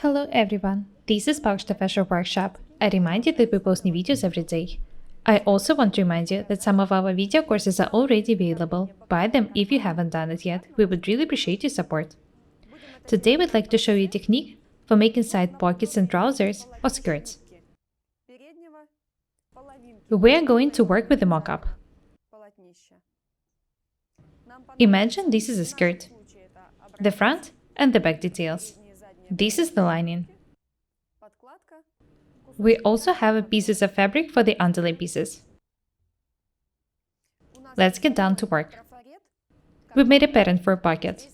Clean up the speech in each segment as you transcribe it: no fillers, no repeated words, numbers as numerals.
Hello everyone, this is Paukshte Fashion Workshop. I remind you that we post new videos every day. I also want to remind you that some of our video courses are already available. Buy them if you haven't done it yet. We would really appreciate your support. Today we'd like to show you a technique for making side pockets in trousers or skirts. We are going to work with the mock-up. Imagine this is a skirt, the front and the back details. This is the lining. We also have pieces of fabric for the underlay pieces. Let's get down to work. We made a pattern for a pocket.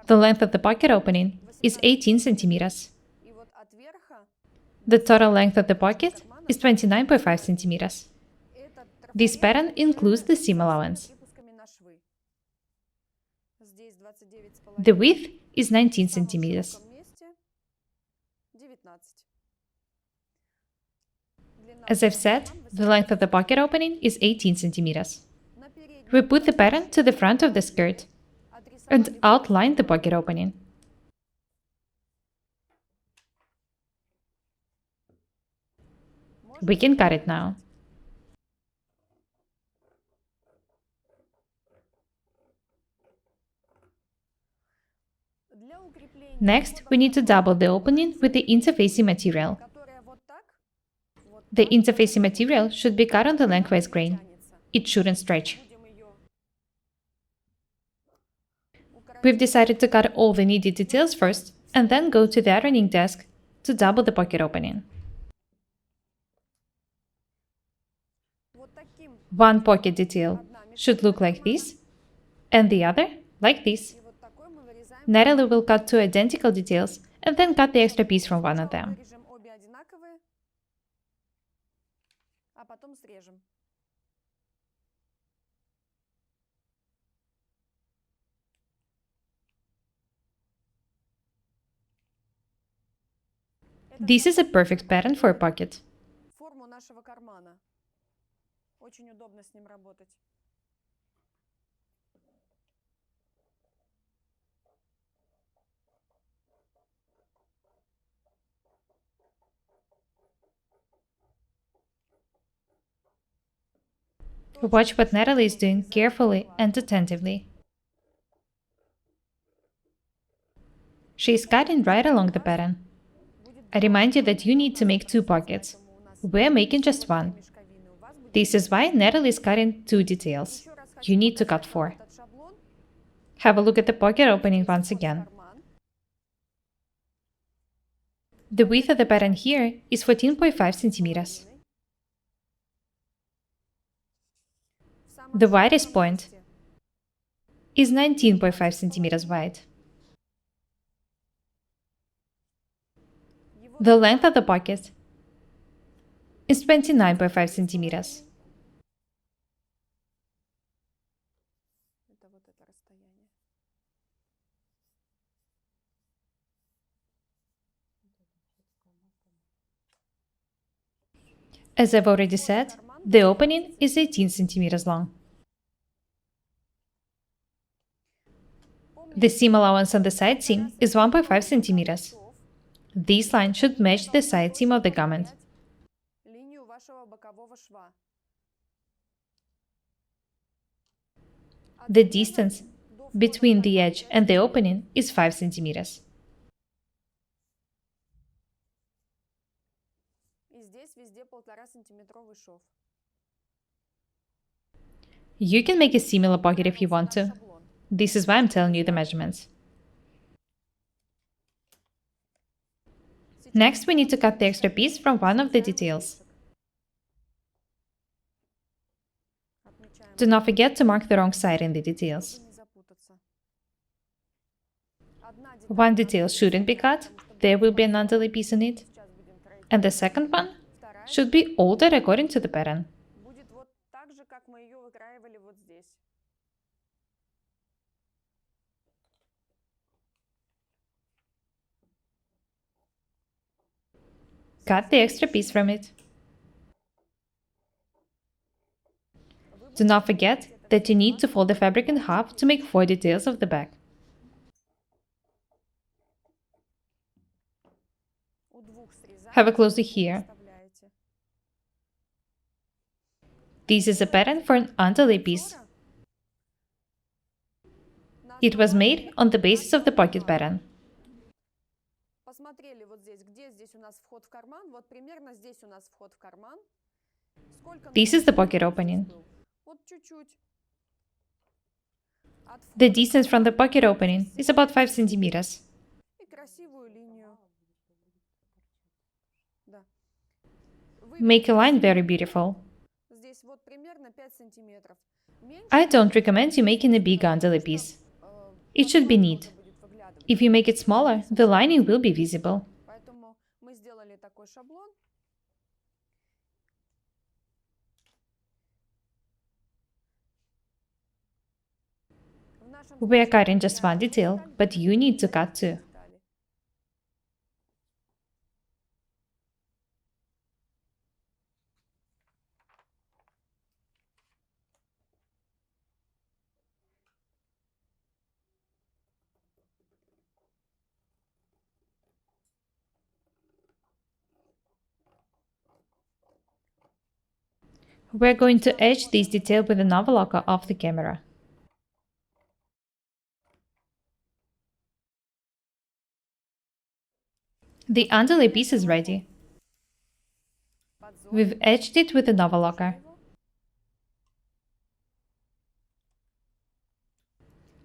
The length of the pocket opening is 18 centimeters. The total length of the pocket is 29.5 centimeters. This pattern includes the seam allowance. The width is 19 centimeters. As I've said, the length of the pocket opening is 18 centimeters. We put the pattern to the front of the skirt and outline the pocket opening. We can cut it now. Next, we need to double the opening with the interfacing material. The interfacing material should be cut on the lengthwise grain. It shouldn't stretch. We've decided to cut all the needed details first and then go to the ironing desk to double the pocket opening. One pocket detail should look like this, and the other like this. Natalie will cut two identical details and then cut the extra piece from one of them. This is a perfect pattern for a pocket. Watch what Natalie is doing carefully and attentively. She is cutting right along the pattern. I remind you that you need to make two pockets. We're making just one. This is why Natalie is cutting two details. You need to cut four. Have a look at the pocket opening once again. The width of the pattern here is 14.5 centimeters. The widest point is 19.5 centimeters wide. The length of the pocket is 29.5 centimeters. As I've already said, the opening is 18 centimeters long. The seam allowance on the side seam is 1.5 centimeters. This line should match the side seam of the garment. The distance between the edge and the opening is 5 centimeters. You can make a similar pocket if you want to. This is why I'm telling you the measurements. Next, we need to cut the extra piece from one of the details. Do not forget to mark the wrong side in the details. One detail shouldn't be cut, there will be an underlay piece in it. And the second one should be altered according to the pattern. Cut the extra piece from it. Do not forget that you need to fold the fabric in half to make 4 details of the back. Have a close look here. This is a pattern for an underlay piece. It was made on the basis of the pocket pattern. Посмотрели вот здесь, где здесь у нас вход в карман. Вот примерно здесь у нас вход в карман. Сколько This is the pocket opening. Вот чуть-чуть. The distance from the pocket opening is about 5 centimeters. И красивую линию. Да. Make a line very beautiful. Здесь вот примерно 5 сантиметров. I don't recommend you making a big underlay piece. It should be neat. If you make it smaller, the lining will be visible. Поэтому мы сделали такой шаблон. We are cutting just one detail, but you need to cut two. We're going to etch this detail with an overlocker off the camera. The underlay piece is ready. We've etched it with an overlocker.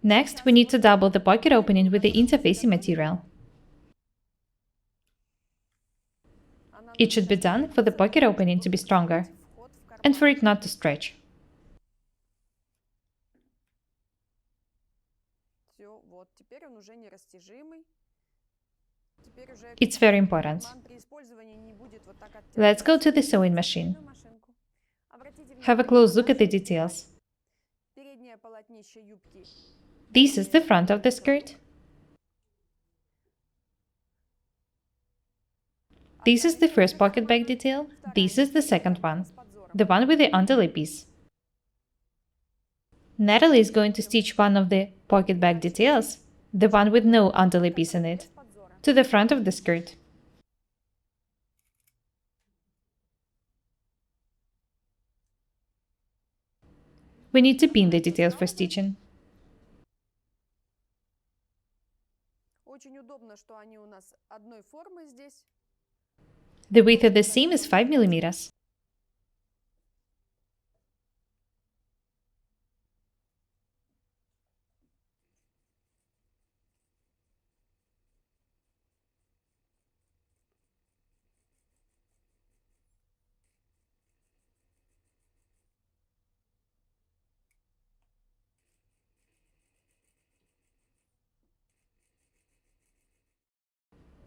Next, we need to double the pocket opening with the interfacing material. It should be done for the pocket opening to be stronger and for it not to stretch. Все, вот теперь он уже нерастяжимый. It's very important. Let's go to the sewing machine. Have a close look at the details. This is the front of the skirt. This is the first pocket bag detail. This is the second one, the one with the underlay piece. Natalie is going to stitch one of the pocket bag details, the one with no underlay piece in it, to the front of the skirt. We need to pin the details for stitching. Очень удобно, что они у нас одной формы здесь. The width of the seam is 5 millimeters.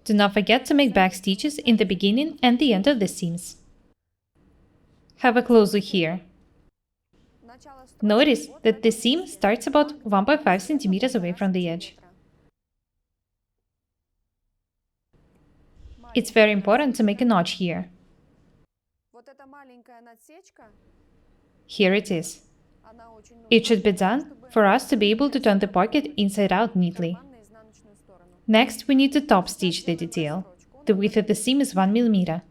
Do not forget to make back stitches in the beginning and the end of the seams. Have a close look here. Notice that the seam starts about 1.5 centimeters away from the edge. It's very important to make a notch here. Here it is. It should be done for us to be able to turn the pocket inside out neatly. Next, we need to top stitch the detail. The width of the seam is 1 millimeter.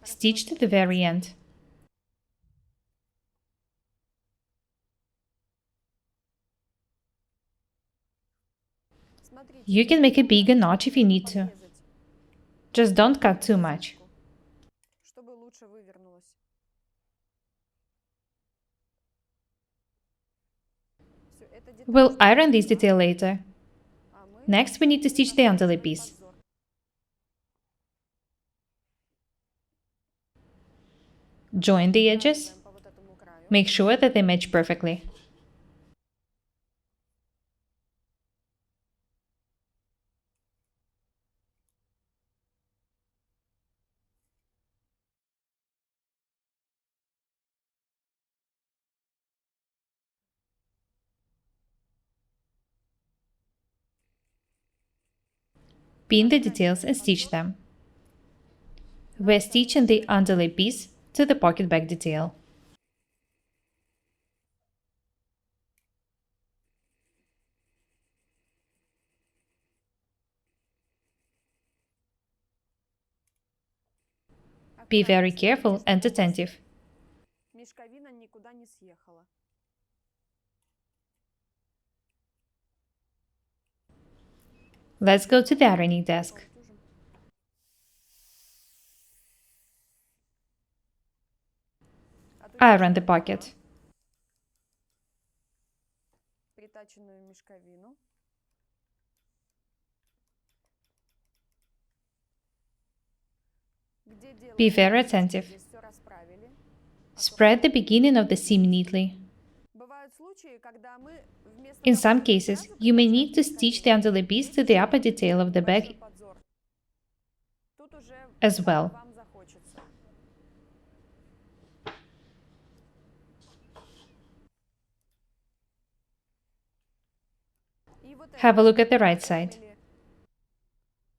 Stitch to the very end. You can make a bigger notch if you need to. Just don't cut too much. We'll iron this detail later. Next, we need to stitch the underlay piece. Join the edges. Make sure that they match perfectly. Pin the details and stitch them. We're stitching the underlay piece to the pocket back detail. Be very careful and attentive. Мешковина никуда не съехала. Let's go to the ironing desk. Iron the pocket. Притаченную мешковину. Be very attentive. Здесь все расправили. Spread the beginning of the seam neatly. Бывают случаи, когда мы вместо In some того, чтобы cases, сразу you may притачать need to stitch the underlay piece to the upper detail of the bag большой подзор. Тут уже as как well. вам захочется. И вот Have a это look at the right side. расправили.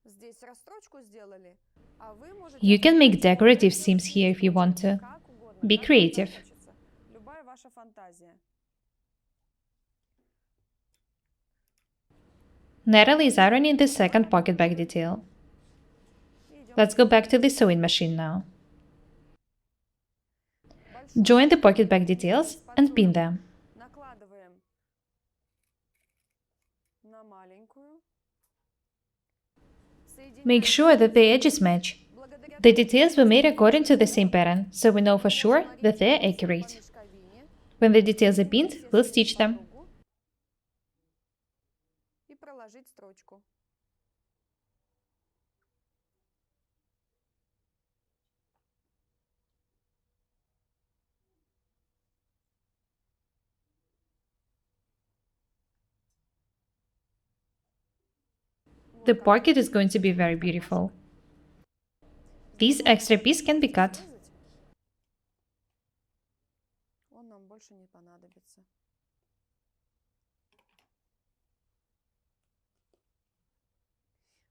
Здесь расстрочку сделали, а вы можете You can make оставить decorative эту seams here if you want to. как угодно, Be как вам creative. захочется. Любая ваша фантазия. Natalie is ironing the second pocket back detail. И идем Let's go back to the sewing machine now. большой Join the pocket back details с and pin подзором. them. Накладываем на маленькую. Make sure that the edges match. Благодаря The details were made according to the same pattern, so we know for sure that they're accurate. When the details are pinned, we'll stitch them. и проложить строчку. The pocket is going to be very beautiful. This extra piece can be cut. Он нам больше не понадобится.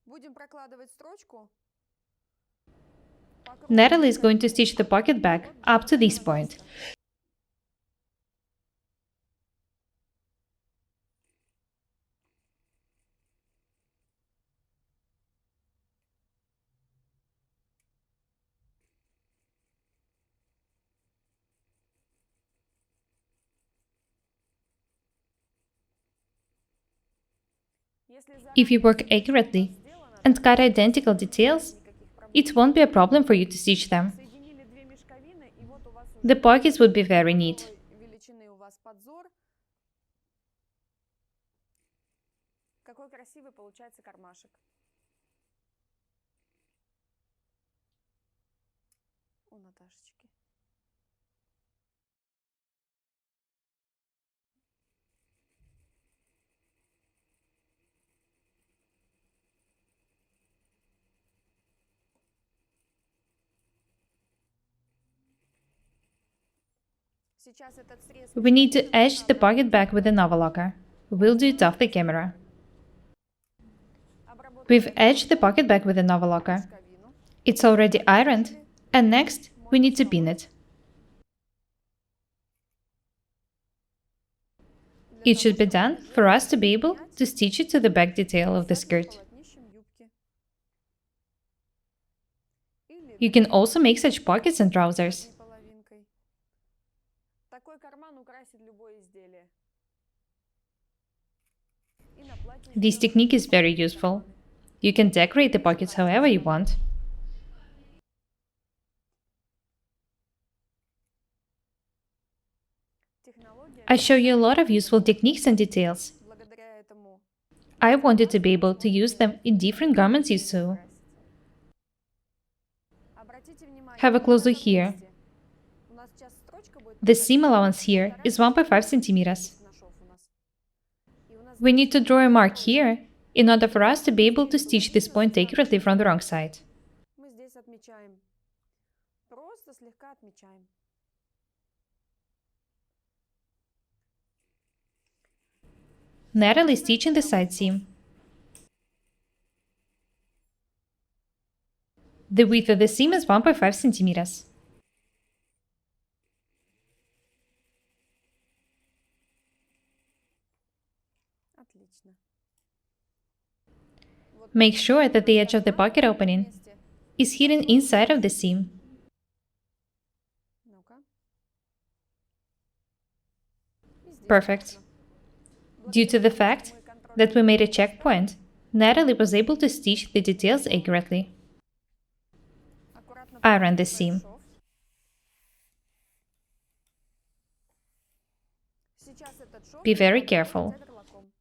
Будем прокладывать строчку. по кругу Natalie is going to мешковины. stitch the pocket back up to this point. Если If you заранее work всё accurately сделано, and то cut identical details, никаких проблем. it won't be a problem for you to stitch them. Соединили две мешковины, и вот у вас The уже pockets would be very neat. какой величины у вас подзор. Какой красивый получается кармашек. У Наташечки. Сейчас этот срез We need to мешковины edge the надо pocket back with an overlocker. We'll do it off the camera. обработать We've edged the pocket back with an overlocker. мешковину. It's already ironed, and next, we need to pin it. Для It should be того, чтобы done for us to be able to stitch it to the back detail of the задним skirt. полотнищем юбки. Или You can also make such pockets in trousers. задней половинкой. Такой карман украсит любое изделие. И на платье This сделать technique is very такие useful. карманы. You can decorate the pockets however you want. Технология I show you a lot of useful techniques and details. благодаря этому I wanted to be able to use them in different garments you sew. украсить. Обратите внимание, Have a вот в close look этом here. месте у нас сейчас строчка будет The проходить seam allowance here is 1.5 centimeters. на шов у нас. И у нас We здесь need to draw a mark here in order for us to be able to stitch this point accurately from the wrong side. мы здесь отмечаем. Просто слегка отмечаем. Natalie is stitching the side seam. The width of the seam is 1.5 centimeters. Отлично. Make sure that the edge of the pocket opening is hidden inside of the seam. Ну-ка. И здесь Perfect. можно. Due to the fact that we made a checkpoint, Natalie was able to stitch the details accurately. Аккуратно Iron the прокручиваем seam. шов. Сейчас этот шов Be very можно careful. обработать оверлоком.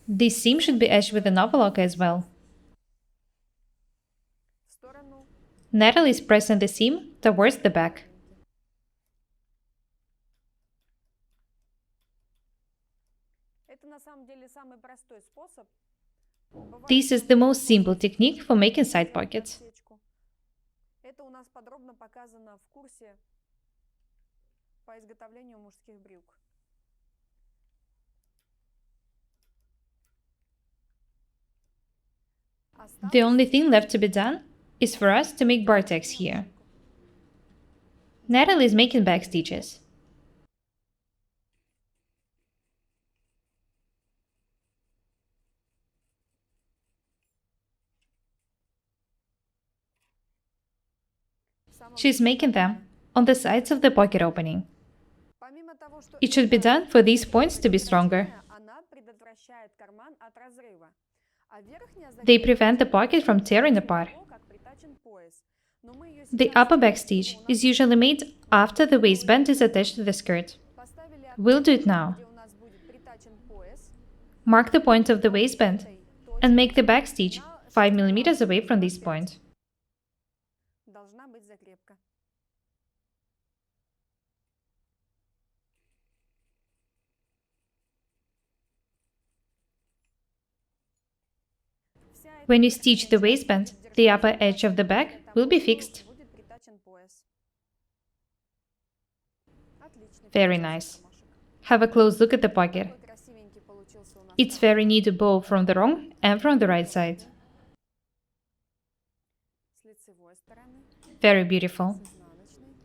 This seam should be edged with an overlock as well. В сторону. Natalie is pressing the seam towards the back. Это на самом деле самый простой способ. Бывает, This is что the мы most simple можем technique for making side сделать pockets. отсечку. Это у нас подробно показано в курсе по изготовлению мужских брюк. The only thing left to be done is for us to make bar tags here. Natalie is making back stitches. She's making them on the sides of the pocket opening. Помимо того, что It should be done for these points to be stronger. она предотвращает карман от разрыва. А верхняя They защелка prevent the pocket from tearing apart. того, как притачен пояс. Но мы её The сейчас upper back stitch is usually made after the waistband is attached to the skirt. поставили We'll do it now. где у нас будет притачен пояс. Mark the point of the waistband and make the back stitch 5 mm away from this point. Должна быть закрепка. Вся эта When you верхняя stitch the часть waistband, будет the держать upper edge of the back там will be внизу fixed. будет притачен пояс. Отлично. Very nice. Have a close look at the pocket. Какой красивенький получился у нас It's пояс. very neat both from the wrong and from the right side. С лицевой стороны, Very beautiful. с изнаночной.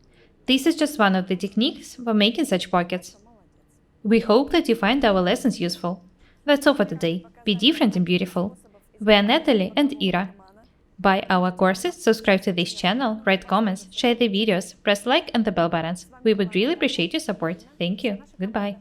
This is just one of the techniques for making such pockets. Молодец. We hope that you find our lessons useful. That's all for today. Be different and beautiful. We are Natalie and Ira. Buy our courses, subscribe to this channel, write comments, share the videos, press like and the bell buttons. We would really appreciate your support. Thank you. Goodbye.